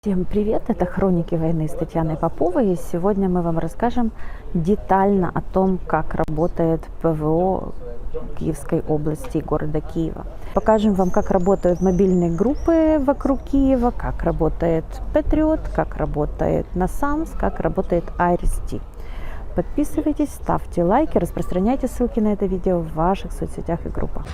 Всем привет! Это «Хроники войны» с Татьяной Поповой. И сегодня мы вам расскажем детально о том, как работает ПВО Киевской области и города Киева. Покажем вам, как работают мобильные группы вокруг Киева, как работает Патриот, как работает НАСАМС, как работает IRIS-T. Подписывайтесь, ставьте лайки, распространяйте ссылки на это видео в ваших соцсетях и группах.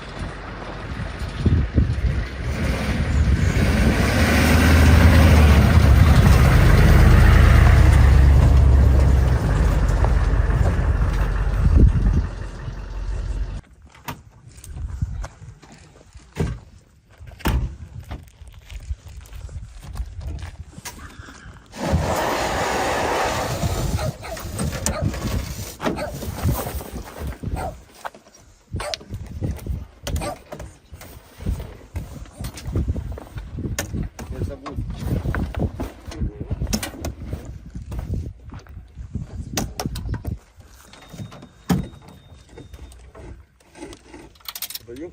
Даю.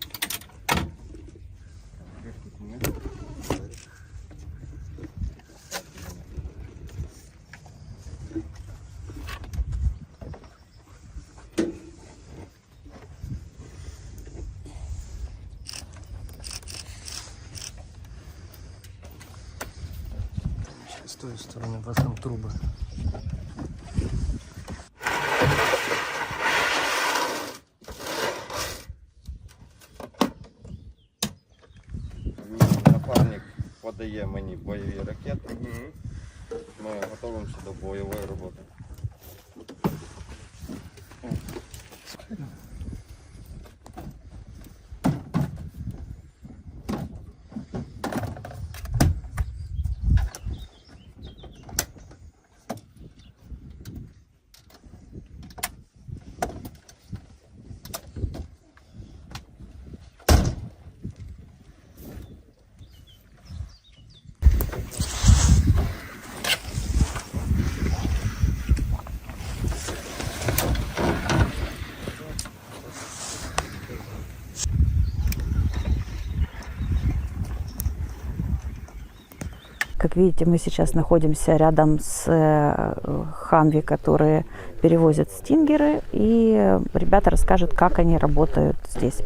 С той стороны у вас там трубы. Напарник подає мені бойові ракети. Ми готуємося до бойової роботи. Как видите, мы сейчас находимся рядом с Хамви, которые перевозят стингеры, и ребята расскажут, как они работают здесь.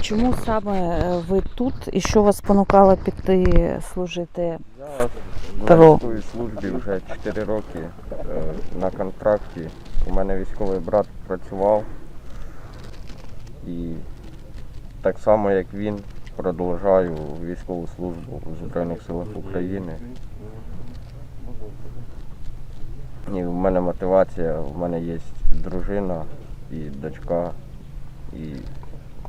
Чому саме ви тут і що вас спонукало піти служити? Я на військовій службі вже 4 роки на контракті. У мене військовий брат працював і так само як він продовжую військову службу в Збройних силах України. І в мене мотивація, в мене є дружина і дочка, і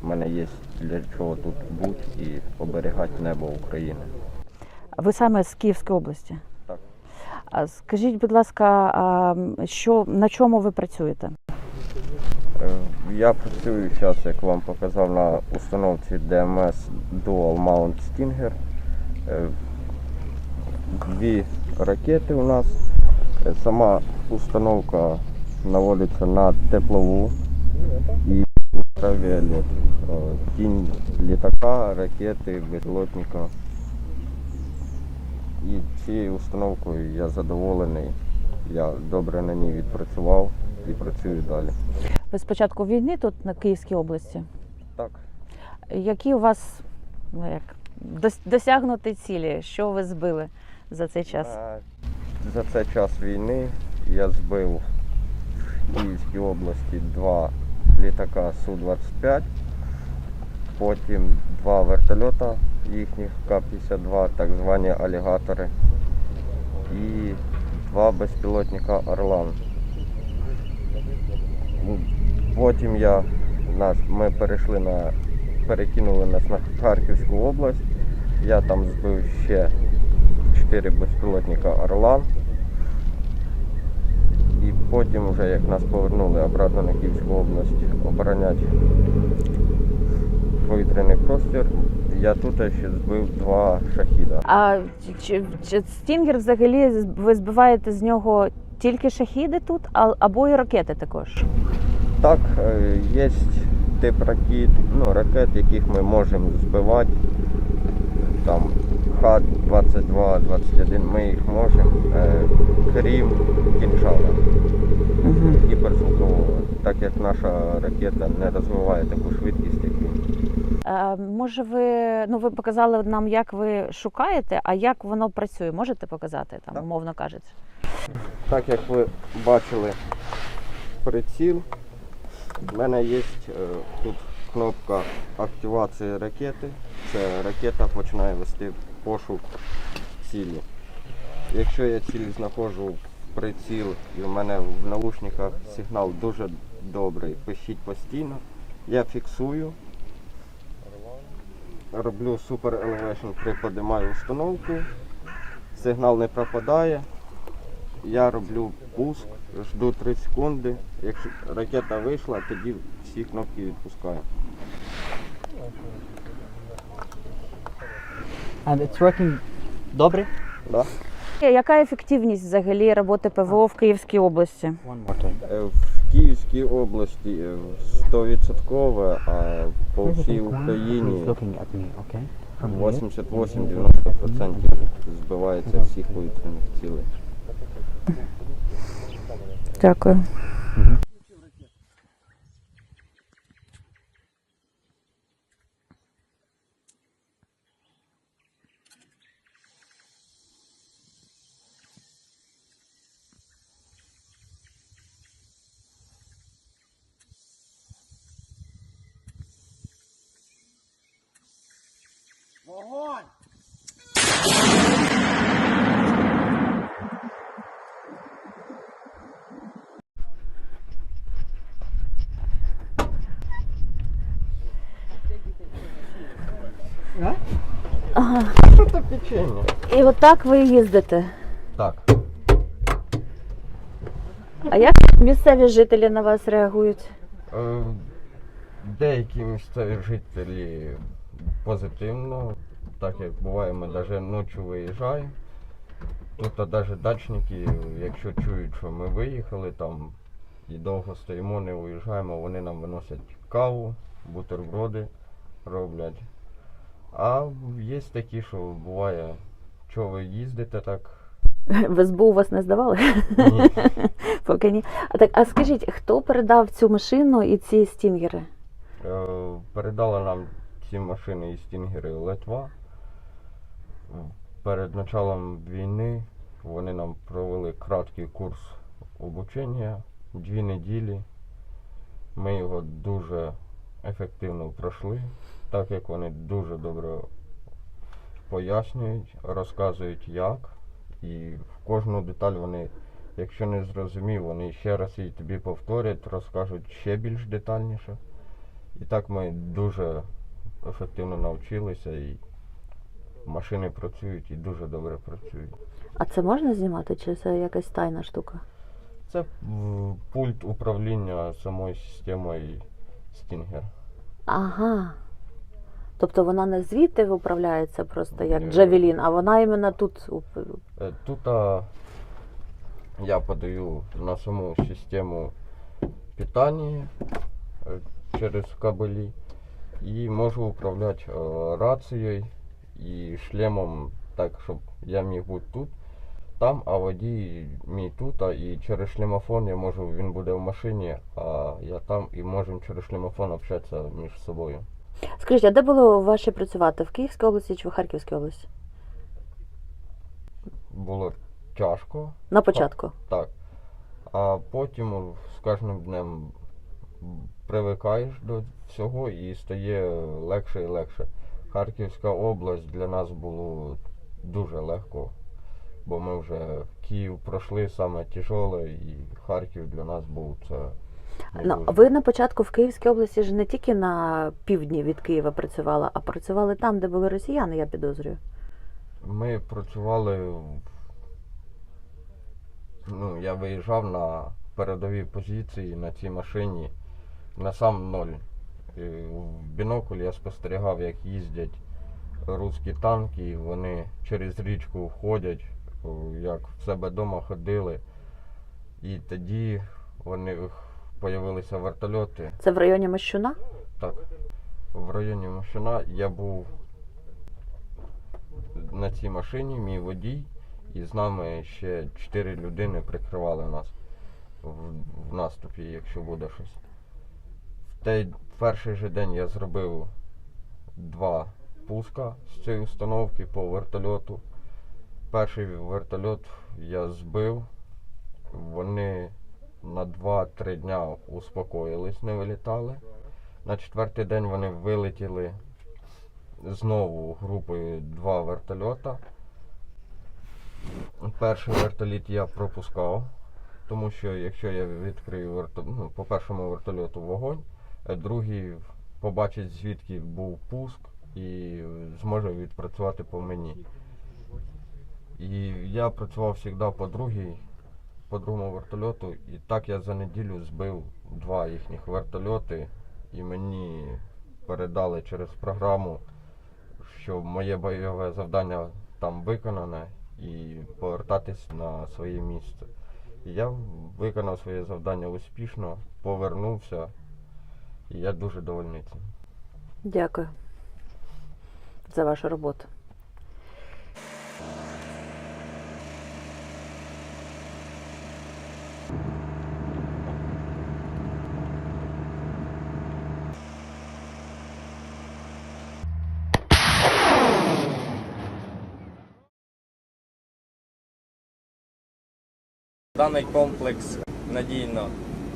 в мене є для чого тут бути і оберігати небо України. Ви саме з Київської області? Так. А скажіть, будь ласка, на чому ви працюєте? Я працюю зараз, як вам показав, на установці DMS Dual Mount Stinger. 2 ракети у нас. Сама установка наводиться на теплову і ультравіолет. Тінь літака, ракети, безпілотника. І цією установкою я задоволений. Я добре на ній відпрацював і працюю далі. Ви з початку війни тут на Київській області? Так. Які у вас досягнуті цілі? Що ви збили за цей час? За цей час війни я збив в Київській області 2 літака Су-25, потім 2 вертольота їхніх К-52, так звані алігатори, і 2 безпілотника Орлан. Потім ми перекинули нас на Харківську область, я там збив ще 4 безпілотника Орлан. І потім, вже як нас повернули обратно на Київську область обороняти повітряний простір, Я тут ще збив 2 шахіда. А чи Стінгер взагалі ви збиваєте з нього тільки шахіди тут, або і ракети також? Так, є тип ракет, яких ми можемо збивати. Там Х-22, 21, ми їх можемо, крім кінжала гіперзвукового, так як наша ракета не розвиває таку швидкість, як він. Може ви показали нам, як ви шукаєте, а як воно працює? Можете показати, там, Так. умовно кажучи? Так як ви бачили приціл, в мене є тут кнопка активації ракети. Це ракета починає вести пошук цілі. Якщо я ціль знаходжу в приціл і в мене в наушниках сигнал дуже добрий, пищить постійно, я фіксую, роблю Super Elevation, приподимаю установку, сигнал не пропадає, я роблю пуск, жду 3 секунди, якщо ракета вийшла, тоді всі кнопки відпускаю. And it's working добре? Да? Яка ефективність взагалі роботи ПВО в Київській області? One more time. В Київській області 100%, а по всій Україні He's looking at me, okay? From here. 88-90% збивається всіх повітряних цілей. Дякую. Що це печення? І отак ви їздите. Так. А як місцеві жителі на вас реагують? Деякі місцеві жителі позитивно, так як буває, ми навіть ночі виїжджаємо. Тут навіть дачники, якщо чують, що ми виїхали там і довго стоїмо, не виїжджаємо, вони нам виносять каву, бутерброди роблять. А є такі, що буває, що ви їздите так. В СБУ вас не здавали? Ні. Поки ні. А скажіть, хто передав цю машину і ці стінгери? Передала нам ці машини і стінгери Литва. Перед початком війни вони нам провели краткий курс обучення, 2 неділі. Ми його дуже ефективно пройшли, так як вони дуже добре пояснюють, розказують як. І в кожну деталь вони, якщо не зрозумів, вони ще раз її тобі повторять, розкажуть ще більш детальніше. І так ми дуже ефективно навчилися, і машини працюють і дуже добре працюють. А це можна знімати, чи це якась тайна штука? Це пульт управління самою системою Stinger. Ага. Тобто вона не звідти управляється просто як Джавелін, а вона іменно тут. Тут я подаю на саму систему питання через кабелі і можу управляти рацією і шлемом так, щоб я міг бути тут, там, а водій мій тут, і через шлемофон я можу, він буде в машині, а я там, і можемо через шлемофон общатися між собою. Скажіть, а де було ваше працювати? В Київській області чи в Харківській області? Було тяжко. На початку? Так. А потім з кожним днем привикаєш до всього і стає легше і легше. Харківська область для нас було дуже легко, бо ми вже Київ пройшли саме тяжеле, і Харків для нас був це. Ну, ви на початку в Київській області ж не тільки на півдні від Києва працювали, а працювали там, де були росіяни, я підозрюю. Ми працювали, я виїжджав на передові позиції на цій машині на сам ноль. В бінокль я спостерігав, як їздять русські танки, і вони через річку входять, як в себе вдома ходили. І тоді вони з'явилися вертольоти. Це в районі Мощуна? Так, в районі Мощуна я був на цій машині, мій водій, і з нами ще 4 людини прикривали нас в наступі, якщо буде щось. В той перший же день я зробив 2 пуска з цієї установки по вертольоту. Перший вертольот я збив, вони на 2-3 дня успокоїлись, не вилітали. На 4-й день вони вилетіли знову групою 2 вертольота. Перший вертоліт я пропускав, тому що якщо я відкрию по першому вертольоту вогонь, другий побачить, звідки був пуск і зможе відпрацювати по мені. І я працював завжди по другому вертольоту, і так я за неділю збив 2 їхніх вертольоти, і мені передали через програму, що моє бойове завдання там виконане і повертатись на своє місце. І я виконав своє завдання успішно, повернувся, і я дуже довольний цим. Дякую за вашу роботу. Даний комплекс надійно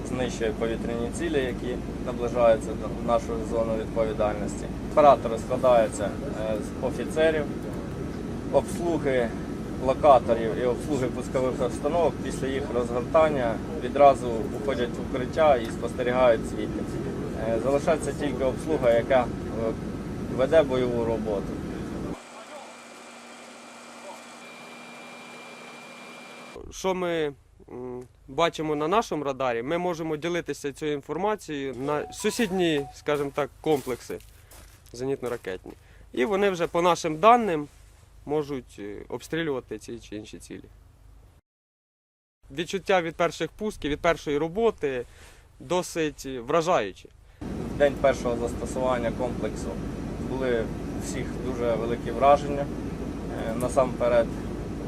знищує повітряні цілі, які наближаються до нашої зони відповідальності. Оператори складаються з офіцерів, обслуги локаторів і обслуги пускових установок. Після їх розгортання відразу уходять в укриття і спостерігають звідти. Залишається тільки обслуга, яка веде бойову роботу. Що ми бачимо на нашому радарі, ми можемо ділитися цією інформацією на сусідні, скажімо так, комплекси зенітно-ракетні. І вони вже по нашим даним можуть обстрілювати ці чи інші цілі. Відчуття від перших пусків, від першої роботи досить вражаючі. В день першого застосування комплексу були у всіх дуже великі враження. Насамперед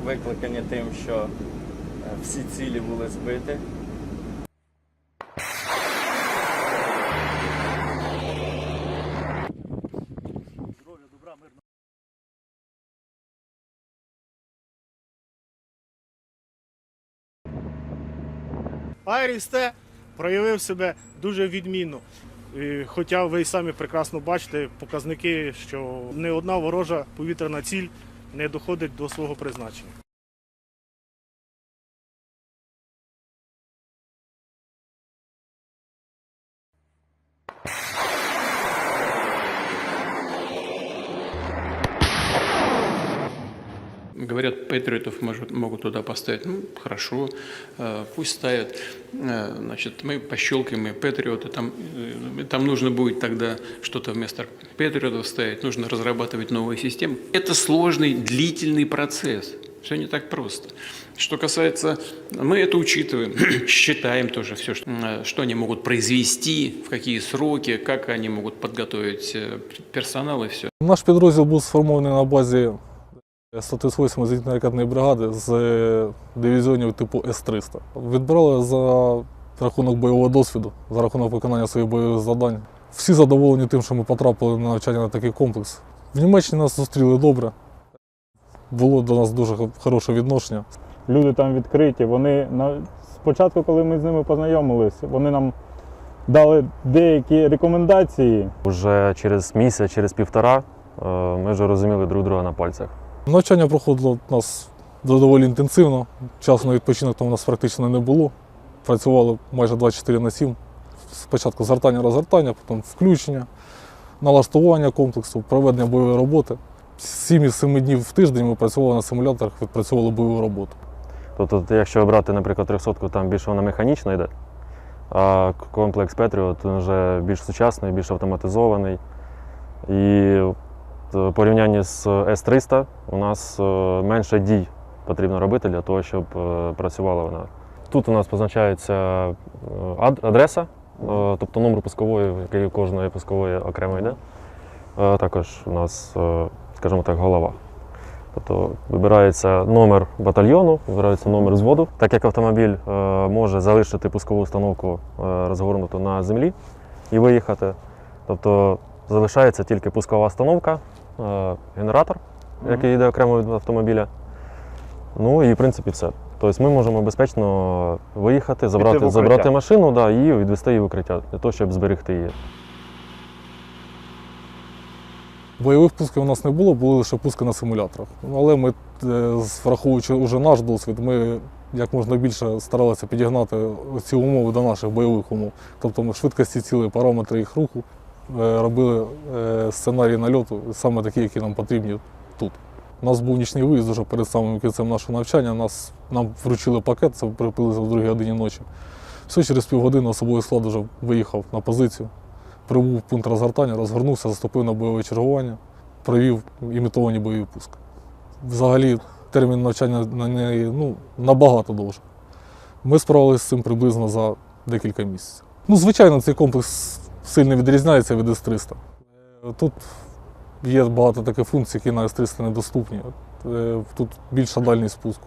викликані тим, що всі цілі були збиті. Айріс-Т проявив себе дуже відмінно. Хоча ви й самі прекрасно бачите показники, що ні одна ворожа повітряна ціль не доходить до свого призначення. Говорят, патриотов могут туда поставить. Ну, хорошо, пусть ставят. Значит, мы пощелкаем и патриоты. Там нужно будет тогда что-то вместо патриотов ставить. Нужно разрабатывать новые системы. Это сложный, длительный процесс. Все не так просто. Что касается... Мы это учитываем, считаем тоже все, что они могут произвести, в какие сроки, как они могут подготовить персонал и все. Наш підрозділ був сформований на базі 138-ї зенітно-ракетної бригади з дивізіонів типу С-300. Відбирали за рахунок бойового досвіду, за рахунок виконання своїх бойових завдань. Всі задоволені тим, що ми потрапили на навчання на такий комплекс. В Німеччині нас зустріли добре, було до нас дуже хороше відношення. Люди там відкриті, вони спочатку, коли ми з ними познайомилися, вони нам дали деякі рекомендації. Уже через місяць, через півтора ми вже розуміли друг друга на пальцях. Навчання проходило у нас доволі інтенсивно, часу на відпочинок там у нас практично не було. Працювали майже 24/7. Спочатку згортання-розгортання, потім включення, налаштування комплексу, проведення бойової роботи. 7 із 7 днів в тиждень ми працювали на симуляторах, відпрацьовували бойову роботу. Тобто, якщо брати, наприклад, 300-ку, там більше вона механічна йде, а комплекс Patriot вже більш сучасний, більш автоматизований. І В порівнянні з С-300 у нас менше дій потрібно робити для того, щоб працювала вона. Тут у нас позначається адреса, тобто номер пускової, який у кожної пускової окремо йде. Також у нас, скажімо так, голова. Тобто вибирається номер батальйону, вибирається номер взводу. Так як автомобіль може залишити пускову установку розгорнуту на землі і виїхати, тобто залишається тільки пускова установка, генератор, який йде окремо від автомобіля. Ну і в принципі все. Тобто ми можемо безпечно виїхати, забрати машину, да, і відвести її в укриття, для того, щоб зберегти її. Бойових пусків у нас не було, були лише пуски на симуляторах. Але ми, враховуючи вже наш досвід, ми як можна більше старалися підігнати ці умови до наших бойових умов. Тобто ми швидкості цілі, параметри їх руху, робили сценарії нальоту, саме такі, які нам потрібні тут. У нас був нічний виїзд вже перед самим кінцем нашого навчання, нам вручили пакет, це приблизно в 2 годині ночі. Все, через півгодини особовий склад вже виїхав на позицію. Прибув в пункт розгортання, розгорнувся, заступив на бойове чергування, провів імітовані бойові пуски. Взагалі термін навчання на неї набагато довше. Ми справилися з цим приблизно за декілька місяців. Звичайно, цей комплекс сильно відрізняється від С-300. Тут є багато таких функцій, які на С-300 недоступні. Тут більша дальність спуску,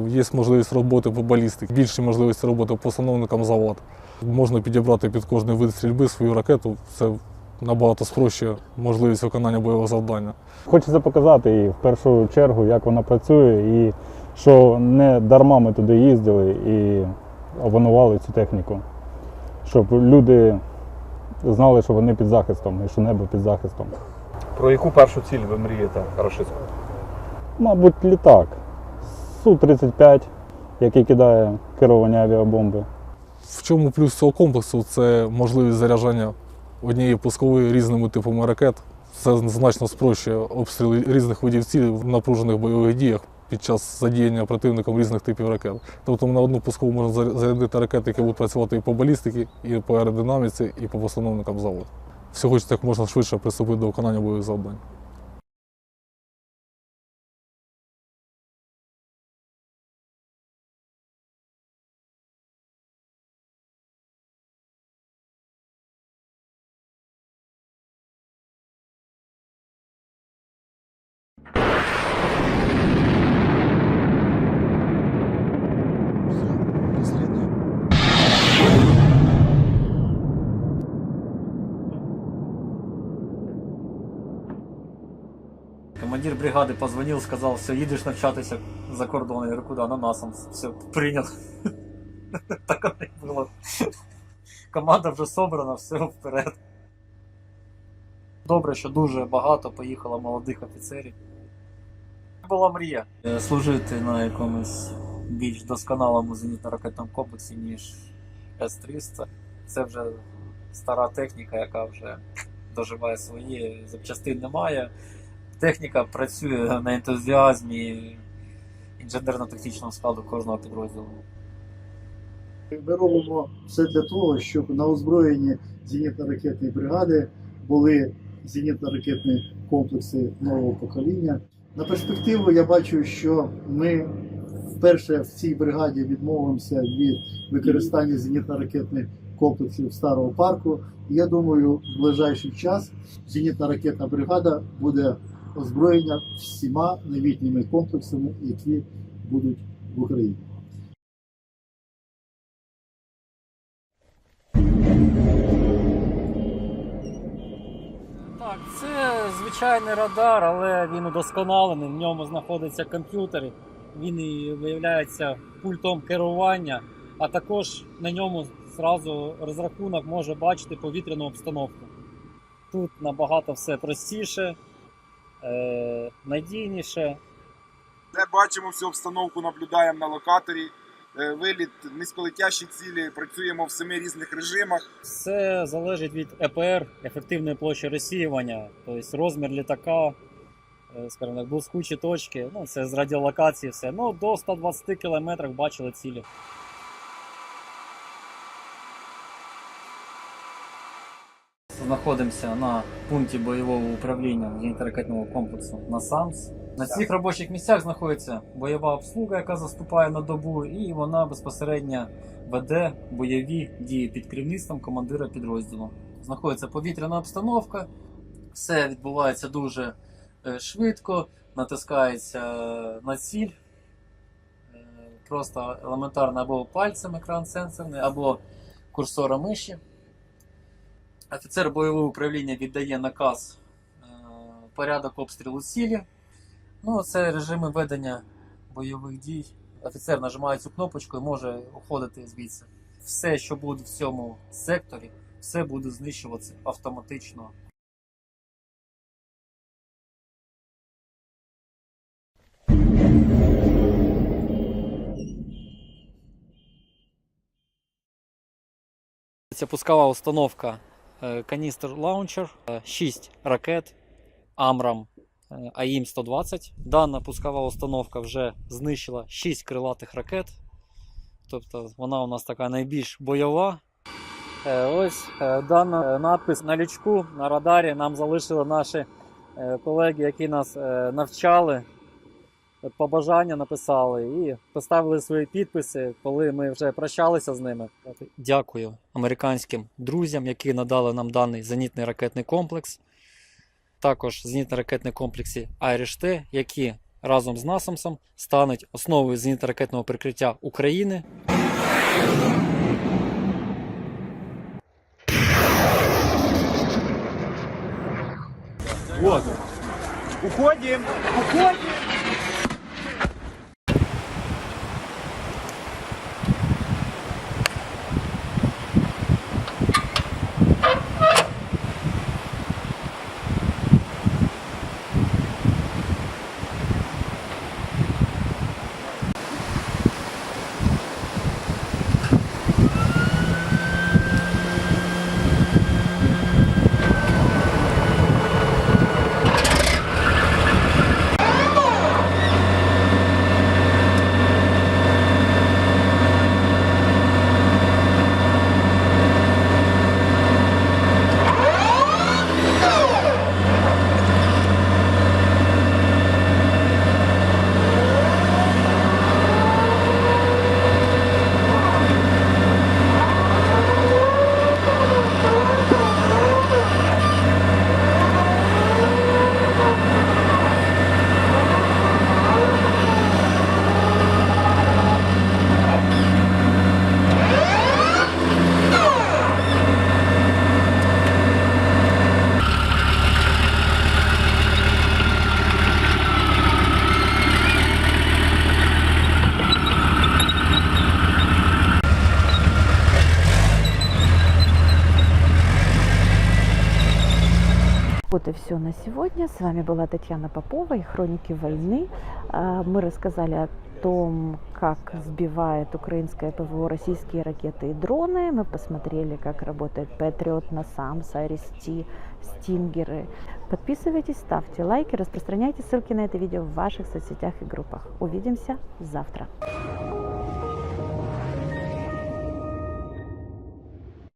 є можливість роботи по балістиці, більші можливості роботи по установникам завод. Можна підібрати під кожний вид стрільби свою ракету, це набагато спрощує можливість виконання бойового завдання. Хочеться показати їй в першу чергу, як вона працює, і що не дарма ми туди їздили і опанували цю техніку. Щоб люди знали, що вони під захистом і що небо під захистом. Про яку першу ціль ви мрієте, рашистську? Мабуть, літак. Су-35, який кидає керовані авіабомби. В чому плюс цього комплексу? Це можливість заряджання однієї пускової різними типами ракет. Це значно спрощує обстріл різних видів цілей в напружених бойових діях під час задіяння противником різних типів ракет. Тобто на одну пускову можна зарядити ракети, які будуть працювати і по балістиці, і по аеродинаміці, і по постановникам заводу. Всього так можна швидше приступити до виконання бойових завдань. Командир бригады позвонил, сказал, все, едешь навчатися за кордон. Я говорю, куда? На нас. Он все, принял. Так оно и было. Команда вже собрана, все, вперед. Добре, що дуже багато поїхало молодих офіцерів. Була мрія служити на якомусь більш досконалому зенітно-ракетному комплексі, ніж С-300. Це вже стара техніка, яка вже доживає свої, запчастин немає. Техніка працює на ентузіазмі інженерно-технічного складу кожного підрозділу. Ми робимо все для того, щоб на озброєнні зенітно-ракетної бригади були зенітно-ракетні комплекси нового покоління. На перспективу я бачу, що ми вперше в цій бригаді відмовимося від використання зенітно-ракетних комплексів старого парку. І я думаю, в ближайший час зенітно-ракетна бригада буде озброєння всіма новітніми комплексами, які будуть в Україні. Так, це звичайний радар, але він удосконалений, в ньому знаходиться комп'ютер, він і виявляється пультом керування, а також на ньому зразу розрахунок може бачити повітряну обстановку. Тут набагато все простіше, надійніше. Де бачимо всю обстановку, наблюдаємо на локаторі, виліт, низьколетящі цілі, працюємо в 7 різних режимах. Все залежить від ЕПР, ефективної площі розсіювання, тобто розмір літака, скажімо так, блискучі точки, це з радіолокації все. До 120 км бачили цілі. знаходимося на пункті бойового управління зенітно-ракетного комплексу НАСАМС. На цих робочих місцях знаходиться бойова обслуга, яка заступає на добу, і вона безпосередньо веде бойові дії під керівництвом командира підрозділу. Знаходиться повітряна обстановка, все відбувається дуже швидко, натискається на ціль, просто елементарно або пальцем екран сенсорний, або курсором миші. Офіцер бойового управління віддає наказ, порядок обстрілу цілі. Ну, це режими ведення бойових дій. Офіцер нажимає цю кнопочку і може уходити звідси. Все, що буде в цьому секторі, все буде знищуватися автоматично. Це пускова установка каністр лаунчер, 6 ракет Амрам АІМ-120. Дана пускова установка вже знищила 6 крилатих ракет. Тобто вона у нас така найбільш бойова. Ось даний надпис на лючку, на радарі нам залишили наші колеги, які нас навчали. Побажання написали і поставили свої підписи, коли ми вже прощалися з ними. Дякую американським друзям, які надали нам даний зенітний ракетний комплекс. Також зенітно-ракетні комплекси Irish-T, які разом з NASAMS стануть основою зенітно-ракетного прикриття України. Вот. Уходим! Уходим! Вот и все на сегодня. С вами была Татьяна Попова и Хроники войны. Мы рассказали о том, как сбивает украинское ПВО российские ракеты и дроны. Мы посмотрели, как работает Patriot, NASAMS, Iris-T, Стингеры. Подписывайтесь, ставьте лайки, распространяйте ссылки на это видео в ваших соцсетях и группах. Увидимся завтра.